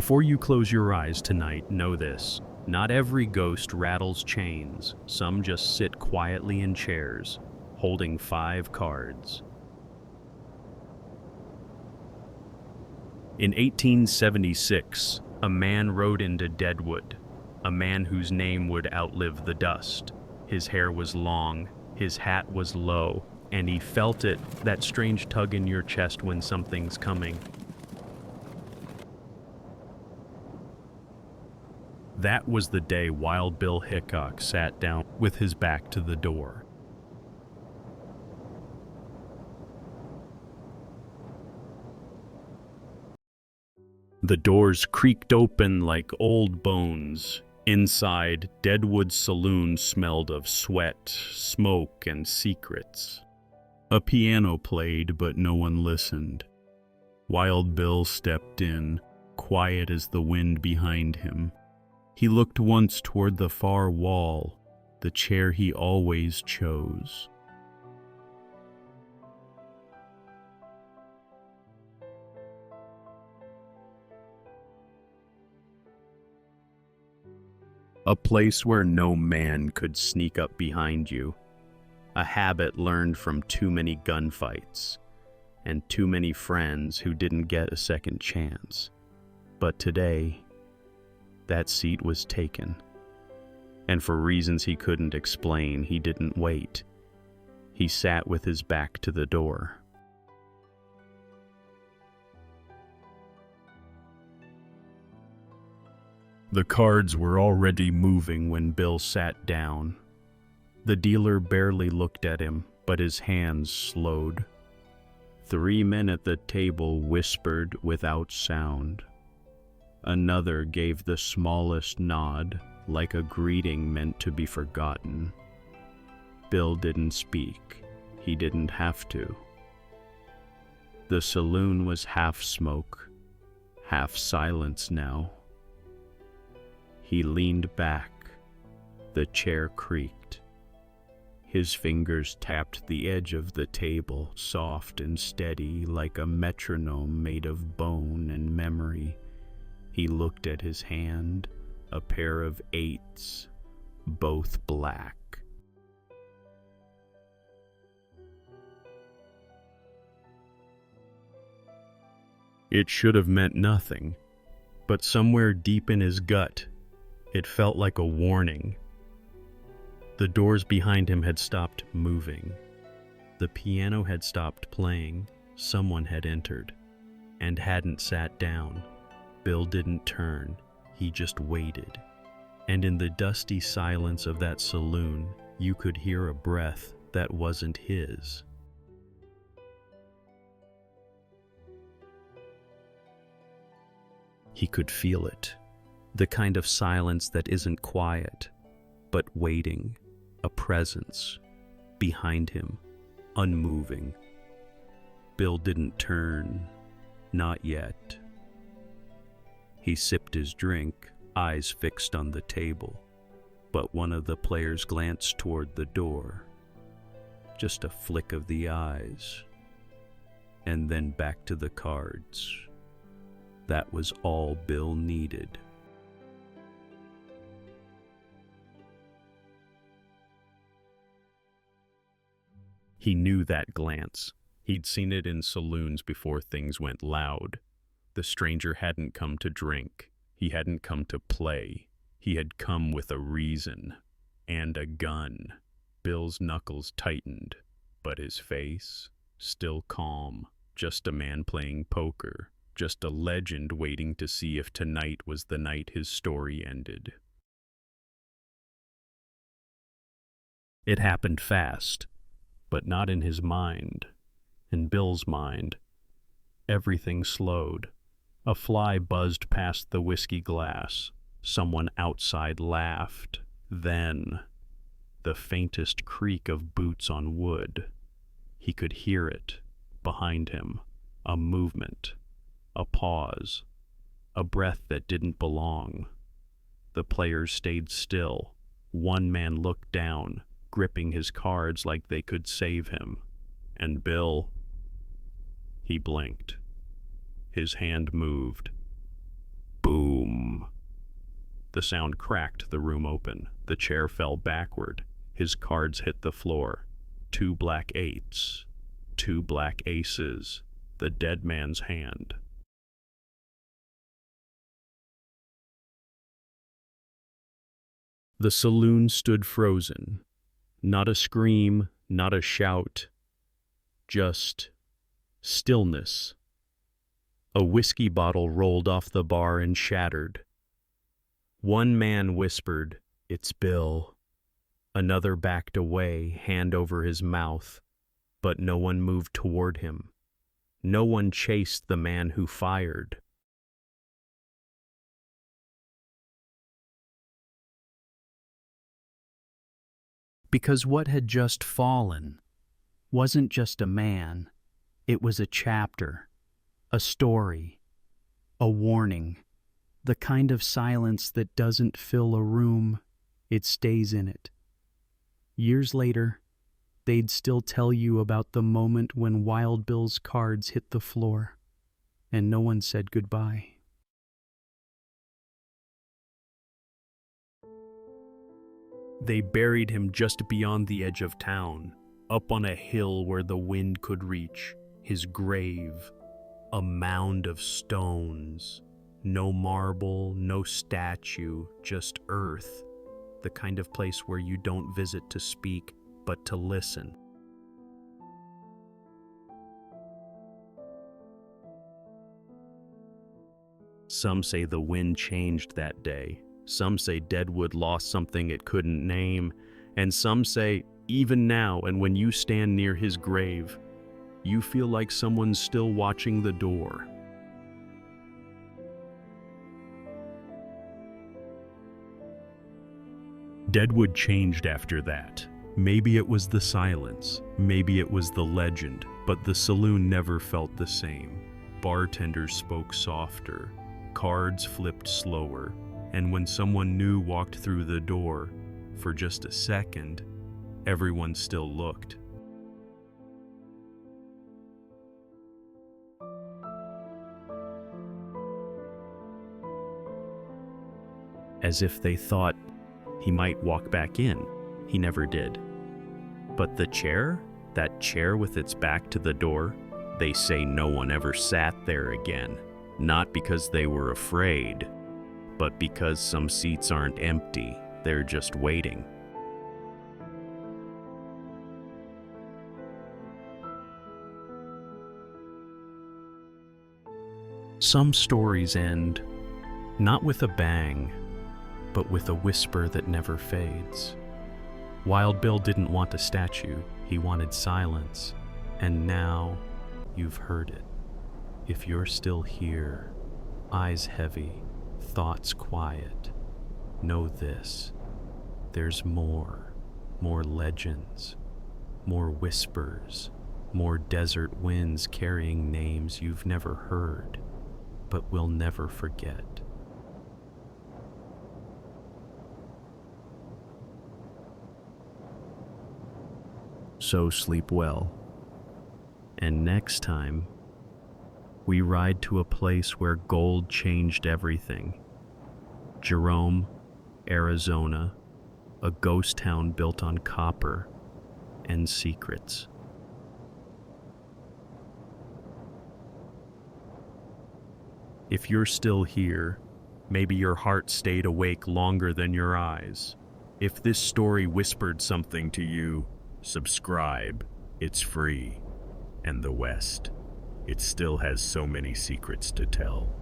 Before you close your eyes tonight, know this. Not every ghost rattles chains. Some just sit quietly in chairs, holding 5 cards. In 1876, a man rode into Deadwood, a man whose name would outlive the dust. His hair was long, his hat was low, and he felt it, that strange tug in your chest when something's coming. That was the day Wild Bill Hickok sat down with his back to the door. The doors creaked open like old bones. Inside, Deadwood saloon smelled of sweat, smoke, and secrets. A piano played, but no one listened. Wild Bill stepped in, quiet as the wind behind him. He looked once toward the far wall, the chair he always chose. A place where no man could sneak up behind you. A habit learned from too many gunfights and too many friends who didn't get a second chance. But today, that seat was taken. And for reasons he couldn't explain, he didn't wait. He sat with his back to the door. The cards were already moving when Bill sat down. The dealer barely looked at him, but his hands slowed. 3 men at the table whispered without sound. Another gave the smallest nod, like a greeting meant to be forgotten. Bill didn't speak. He didn't have to. The saloon was half smoke, half silence now. He leaned back. The chair creaked. His fingers tapped the edge of the table, soft and steady, like a metronome made of bone and memory. He looked at his hand, a pair of 8s, both black. It should have meant nothing, but somewhere deep in his gut, it felt like a warning. The doors behind him had stopped moving. The piano had stopped playing. Someone had entered and hadn't sat down. Bill didn't turn. He just waited. And in the dusty silence of that saloon, you could hear a breath that wasn't his. He could feel it. The kind of silence that isn't quiet, but waiting, a presence behind him, unmoving. Bill didn't turn, not yet. He sipped his drink, eyes fixed on the table, but one of the players glanced toward the door. Just a flick of the eyes, and then back to the cards. That was all Bill needed. He knew that glance. He'd seen it in saloons before things went loud. The stranger hadn't come to drink. He hadn't come to play. He had come with a reason. And a gun. Bill's knuckles tightened, but his face, still calm. Just a man playing poker. Just a legend waiting to see if tonight was the night his story ended. It happened fast. But not in his mind. In Bill's mind. Everything slowed. A fly buzzed past the whiskey glass. Someone outside laughed. Then, the faintest creak of boots on wood. He could hear it, behind him. A movement. A pause. A breath that didn't belong. The players stayed still. One man looked down, gripping his cards like they could save him. And Bill, he blinked. His hand moved. Boom. The sound cracked the room open. The chair fell backward. His cards hit the floor. 2 black 8s, 2 black aces, the dead man's hand. The saloon stood frozen. Not a scream, not a shout, just stillness. A whiskey bottle rolled off the bar and shattered. One man whispered, "It's Bill." Another backed away, hand over his mouth, but no one moved toward him. No one chased the man who fired. Because what had just fallen wasn't just a man, it was a chapter, a story, a warning, the kind of silence that doesn't fill a room, it stays in it. Years later, they'd still tell you about the moment when Wild Bill's cards hit the floor, and no one said goodbye. They buried him just beyond the edge of town, up on a hill where the wind could reach. His grave, a mound of stones. No marble, no statue, just earth. The kind of place where you don't visit to speak, but to listen. Some say the wind changed that day. Some say Deadwood lost something it couldn't name. And some say, even now, and when you stand near his grave, you feel like someone's still watching the door. Deadwood changed after that. Maybe it was the silence, maybe it was the legend, but the saloon never felt the same. Bartenders spoke softer, cards flipped slower, and when someone new walked through the door, for just a second, everyone still looked. As if they thought he might walk back in. He never did. But the chair, that chair with its back to the door, they say no one ever sat there again. Not because they were afraid, but because some seats aren't empty, they're just waiting. Some stories end, not with a bang, but with a whisper that never fades. Wild Bill didn't want a statue, he wanted silence, and now you've heard it. If you're still here, eyes heavy, thoughts quiet, know this: there's more legends, more whispers, more desert winds carrying names you've never heard, but will never forget. So sleep well, and next time, we ride to a place where gold changed everything. Jerome, Arizona, a ghost town built on copper and secrets. If you're still here, maybe your heart stayed awake longer than your eyes. If this story whispered something to you, subscribe. It's free. And the West, it still has so many secrets to tell.